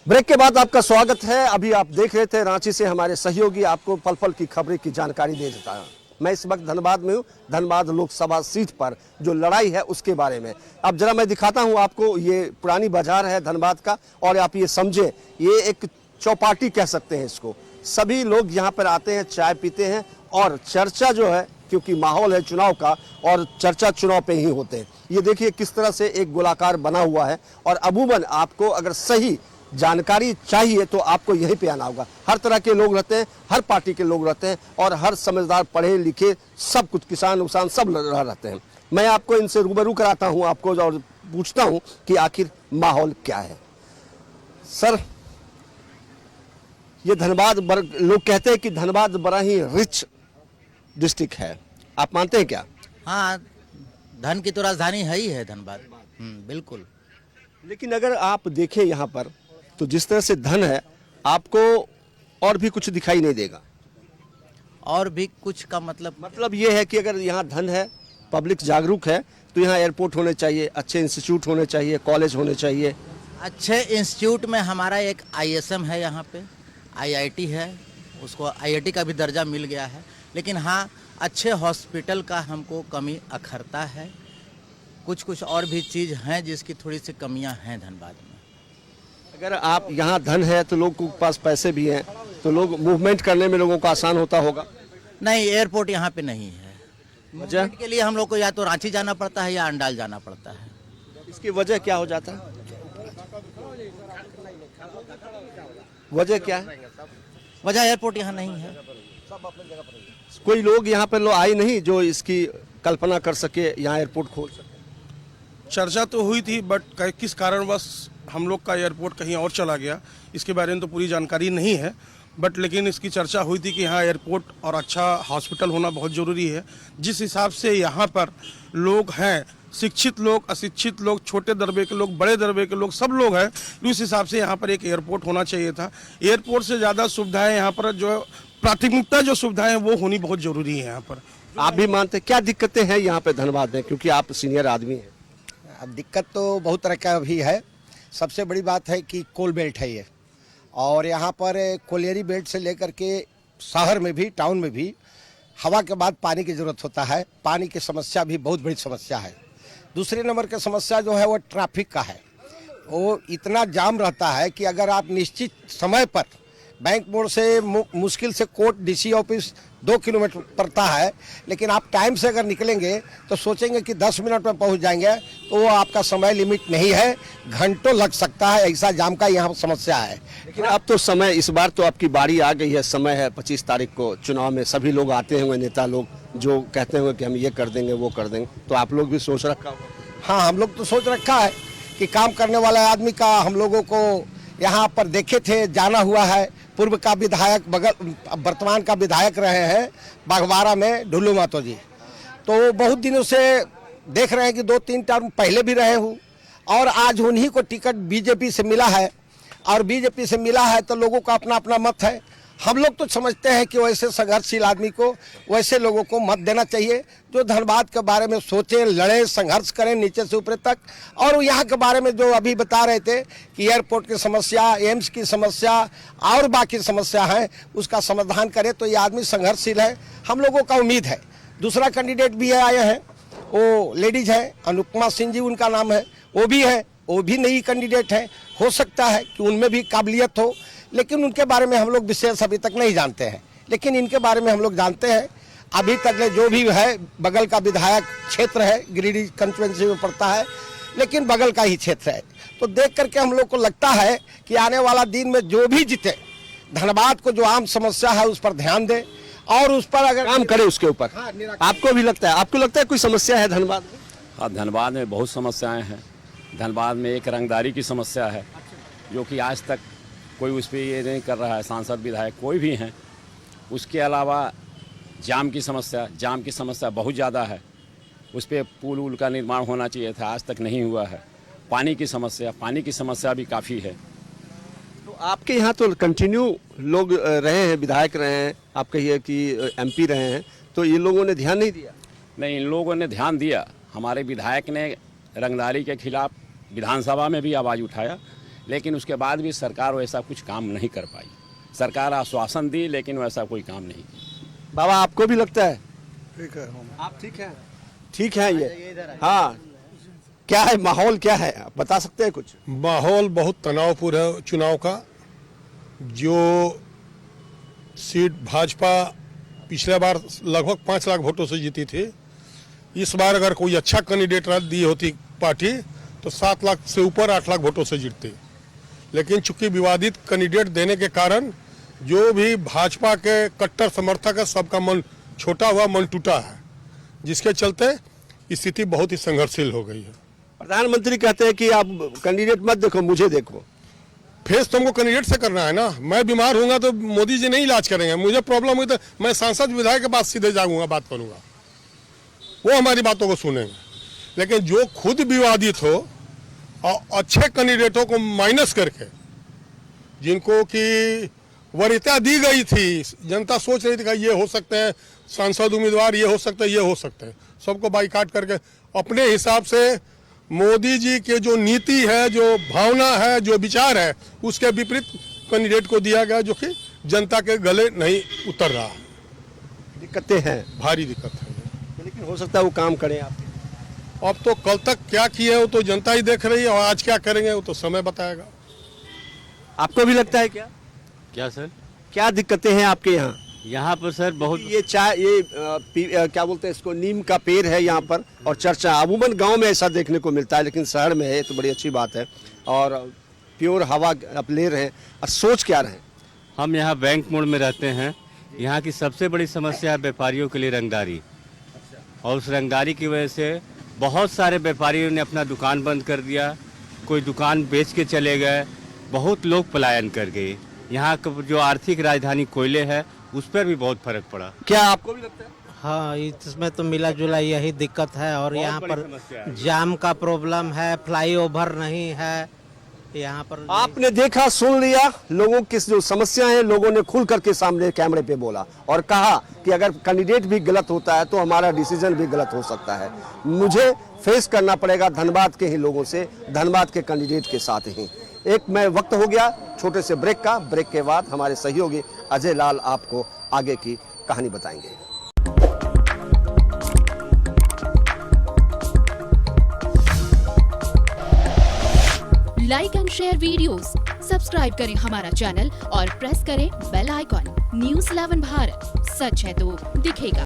Break के बाद आपका स्वागत है। अभी आप देख रहे थे रांची से हमारे सहयोगी आपको पल पल की खबरें की जानकारी दे देता है। मैं इस वक्त धनबाद में हूँ। धनबाद लोकसभा सीट पर जो लड़ाई है उसके बारे में अब जरा मैं दिखाता हूँ आपको। ये पुरानी बाजार है धनबाद का और आप ये समझें ये एक चौपाटी कह सकते हैं इसको। सभी लोग यहाँ पर आते हैं, चाय पीते हैं और चर्चा जो है, क्योंकि माहौल है चुनाव का और चर्चा चुनाव पे ही होते हैं। ये देखिए किस तरह से एक गोलाकार बना हुआ है और अमूमन आपको अगर सही जानकारी चाहिए तो आपको यहीं पे आना होगा। हर तरह के लोग रहते हैं, हर पार्टी के लोग रहते हैं और हर समझदार पढ़े लिखे सब कुछ किसान उसान सब रहते हैं। मैं आपको इनसे रूबरू कराता हूं आपको और पूछता हूं कि आखिर माहौल क्या है। सर, ये धनबाद लोग कहते हैं कि धनबाद बड़ा ही रिच डिस्ट्रिक्ट है, आप मानते हैं क्या? हाँ, धन की तो राजधानी है ही है धनबाद। बिल्कुल। लेकिन अगर आप देखें यहाँ पर तो जिस तरह से धन है आपको और भी कुछ दिखाई नहीं देगा। और भी कुछ का मतलब ये है कि अगर यहाँ धन है, पब्लिक जागरूक है तो यहाँ एयरपोर्ट होने चाहिए, अच्छे इंस्टीट्यूट होने चाहिए, कॉलेज होने चाहिए। अच्छे इंस्टीट्यूट में हमारा एक ISM है, यहाँ पे IIT है, उसको IIT का भी दर्जा मिल गया है। लेकिन हाँ, अच्छे हॉस्पिटल का हमको कमी अखरता है। कुछ और भी चीज़ हैं जिसकी थोड़ी सी कमियां हैं धनबाद में। अगर आप यहाँ धन है तो लोगों के पास पैसे भी हैं तो लोग मूवमेंट करने में लोगों को आसान होता होगा। नहीं, एयरपोर्ट यहाँ पे नहीं है। वजह मूवमेंट के लिए हम लोग को या तो रांची जाना पड़ता है या अंडाल जाना पड़ता है। इसकी वजह क्या हो जाता है? वजह क्या है? वजह एयरपोर्ट यहाँ नहीं है। कोई लोग यहाँ पर लोग आए नहीं जो इसकी कल्पना कर सके यहाँ एयरपोर्ट खोल सके। चर्चा तो हुई थी बट किस कारणवश हम लोग का एयरपोर्ट कहीं और चला गया इसके बारे में तो पूरी जानकारी नहीं है। बट लेकिन इसकी चर्चा हुई थी कि यहाँ एयरपोर्ट और अच्छा हॉस्पिटल होना बहुत ज़रूरी है। जिस हिसाब से यहाँ पर लोग हैं, शिक्षित लोग, अशिक्षित लोग, छोटे दर्जे के लोग, बड़े दर्जे के लोग, सब लोग हैं, उस हिसाब से यहाँ पर एक एयरपोर्ट होना चाहिए था। एयरपोर्ट से ज़्यादा सुविधाएँ यहाँ पर जो प्राथमिकता जो सुविधाएँ वो होनी बहुत ज़रूरी है यहाँ पर। आप भी मानते क्या दिक्कतें हैं यहाँ पे धनबाद में, क्योंकि आप सीनियर आदमी हैं? अब दिक्कत तो बहुत तरह का भी है। सबसे बड़ी बात है कि कोल बेल्ट है ये, और यहाँ पर कोलियरी बेल्ट से लेकर के शहर में भी, टाउन में भी हवा के बाद पानी की ज़रूरत होता है। पानी की समस्या भी बहुत बड़ी समस्या है। दूसरे नंबर की समस्या जो है वो ट्रैफिक का है। वो इतना जाम रहता है कि अगर आप निश्चित समय पर बैंक मोड़ से मुश्किल से कोर्ट DC ऑफिस 2 किलोमीटर पड़ता है, लेकिन आप टाइम से अगर निकलेंगे तो सोचेंगे कि 10 मिनट में पहुंच जाएंगे, तो वो आपका समय लिमिट नहीं है, घंटों लग सकता है। ऐसा जाम का यहाँ समस्या है। लेकिन अब तो समय, इस बार तो आपकी बारी आ गई है, समय है 25 तारीख को चुनाव में। सभी लोग आते होंगे, नेता लोग जो कहते होंगे कि हम ये कर देंगे वो कर देंगे, तो आप लोग भी सोच रखा होगा? हाँ, हम लोग तो सोच रखा है कि काम करने वाला आदमी का हम लोगों को यहाँ पर देखे थे, जाना हुआ है। पूर्व का विधायक, वर्तमान का विधायक रहे हैं बागवाड़ा में ढुल्लू महतो जी, तो बहुत दिनों से देख रहे हैं कि 2-3 टर्म पहले भी रहे हूँ, और आज उन्हीं को टिकट BJP से मिला है। और BJP से मिला है तो लोगों का अपना अपना मत है। हम लोग तो समझते हैं कि वैसे संघर्षशील आदमी को, वैसे लोगों को मत देना चाहिए जो धनबाद के बारे में सोचें, लड़ें, संघर्ष करें नीचे से ऊपर तक। और यहाँ के बारे में जो अभी बता रहे थे कि एयरपोर्ट की समस्या, एम्स की समस्या और बाकी समस्या है, उसका समाधान करें, तो ये आदमी संघर्षशील है, हम लोगों का उम्मीद है। दूसरा कैंडिडेट भी आए हैं, वो लेडीज हैं, अनुपमा सिंह जी उनका नाम है, वो भी है, वो भी नई कैंडिडेट है। हो सकता है कि उनमें भी काबिलियत हो, लेकिन उनके बारे में हम लोग विशेष अभी तक नहीं जानते हैं। लेकिन इनके बारे में हम लोग जानते हैं। अभी तक जो भी है, बगल का विधायक क्षेत्र है, गिरिडीह कंस्टिट्यूएंसी में पड़ता है, लेकिन बगल का ही क्षेत्र है। तो देख करके हम लोग को लगता है कि आने वाला दिन में जो भी जीते, धनबाद को जो आम समस्या है उस पर ध्यान दे और उस पर अगर काम करे उसके ऊपर। हाँ, आपको भी लगता है, आपको लगता है कोई समस्या है धनबाद में? हाँ, धनबाद में बहुत समस्याएं हैं। धनबाद में एक रंगदारी की समस्या है जो कि आज तक कोई उस पर ये नहीं कर रहा है, सांसद विधायक कोई भी हैं। उसके अलावा जाम की समस्या बहुत ज़्यादा है। उस पर पुल उल का निर्माण होना चाहिए था, आज तक नहीं हुआ है। पानी की समस्या भी काफ़ी है। तो आपके यहाँ तो कंटिन्यू लोग रहे हैं, विधायक रहे हैं, आप कहिए कि MP रहे हैं, तो ये लोगों ने ध्यान नहीं दिया? नहीं, इन लोगों ने ध्यान दिया। हमारे विधायक ने रंगदारी के खिलाफ विधानसभा में भी आवाज़ उठाया, लेकिन उसके बाद भी सरकार वैसा कुछ काम नहीं कर पाई। सरकार आश्वासन दी लेकिन वैसा कोई काम नहीं किया। बाबा आपको भी लगता है? ठीक है। आप ठीक हैं? ठीक है ये। हाँ, क्या है माहौल, क्या है आप बता सकते हैं कुछ? माहौल बहुत तनावपूर्ण है चुनाव का। जो सीट भाजपा पिछले बार लगभग 5 लाख वोटों से जीती थी, इस बार अगर कोई अच्छा कैंडिडेट दी होती पार्टी तो 7 लाख से ऊपर 8 लाख वोटों से जीतती। लेकिन चूंकि विवादित कैंडिडेट देने के कारण जो भी भाजपा के कट्टर समर्थक है सबका मन छोटा हुआ, मन टूटा है, जिसके चलते स्थिति बहुत ही संघर्षशील हो गई है। प्रधानमंत्री कहते हैं कि आप कैंडिडेट मत देखो, मुझे देखो। फेस तो हमको कैंडिडेट से करना है ना। मैं बीमार होऊंगा तो मोदी जी नहीं इलाज करेंगे, मुझे प्रॉब्लम हुई तो मैं सांसद विधायक के पास सीधे जाऊंगा, बात करूंगा, वो हमारी बातों को सुनेंगे। लेकिन जो खुद विवादित हो और अच्छे कैंडिडेटों को माइनस करके, जिनको कि वरीयता दी गई थी, जनता सोच रही थी कि ये हो सकते हैं सांसद उम्मीदवार, ये हो सकते हैं, ये हो सकते हैं, सबको बाइकाट करके अपने हिसाब से मोदी जी के जो नीति है, जो भावना है, जो विचार है, उसके विपरीत कैंडिडेट को दिया गया, जो कि जनता के गले नहीं उतर रहा। दिक्कतें हैं, भारी दिक्कत है। लेकिन हो सकता है वो काम करें आप। अब तो कल तक क्या किए हैं वो तो जनता ही देख रही है, और आज क्या करेंगे वो तो समय बताएगा। आपको भी लगता है क्या? क्या सर? क्या दिक्कतें हैं आपके यहाँ? यहाँ पर सर बहुत ये चाय, ये क्या बोलते हैं इसको, नीम का पेड़ है यहाँ पर, और चर्चा अमूमन गांव में ऐसा देखने को मिलता है, लेकिन शहर में है तो बड़ी अच्छी बात है। और प्योर हवा आप ले रहे हैं, और सोच क्या रहे हैं? हम यहाँ बैंक मोड़ में रहते हैं। यहाँ की सबसे बड़ी समस्या है व्यापारियों के लिए रंगदारी, और उस रंगदारी की वजह से बहुत सारे व्यापारियों ने अपना दुकान बंद कर दिया, कोई दुकान बेच के चले गए, बहुत लोग पलायन कर गए। यहाँ का जो आर्थिक राजधानी कोयले है उस पर भी बहुत फर्क पड़ा। क्या आपको भी लगता है? हाँ, इसमें तो मिला जुला यही दिक्कत है। और यहाँ पर जाम का प्रॉब्लम है, फ्लाईओवर नहीं है यहाँ पर। आपने देखा, सुन लिया, लोगों की जो समस्या है लोगों ने खुल करके सामने कैमरे पे बोला और कहा कि अगर कैंडिडेट भी गलत होता है तो हमारा डिसीजन भी गलत हो सकता है। मुझे फेस करना पड़ेगा धनबाद के ही लोगों से, धनबाद के कैंडिडेट के साथ ही। एक मैं वक्त हो गया छोटे से ब्रेक का। ब्रेक के बाद हमारे सहयोगी अजय लाल आपको आगे की कहानी बताएंगे। Like and share videos, subscribe करें हमारा चैनल और प्रेस करें बेल आइकॉन। न्यूज़ 11 भारत, सच है तो दिखेगा।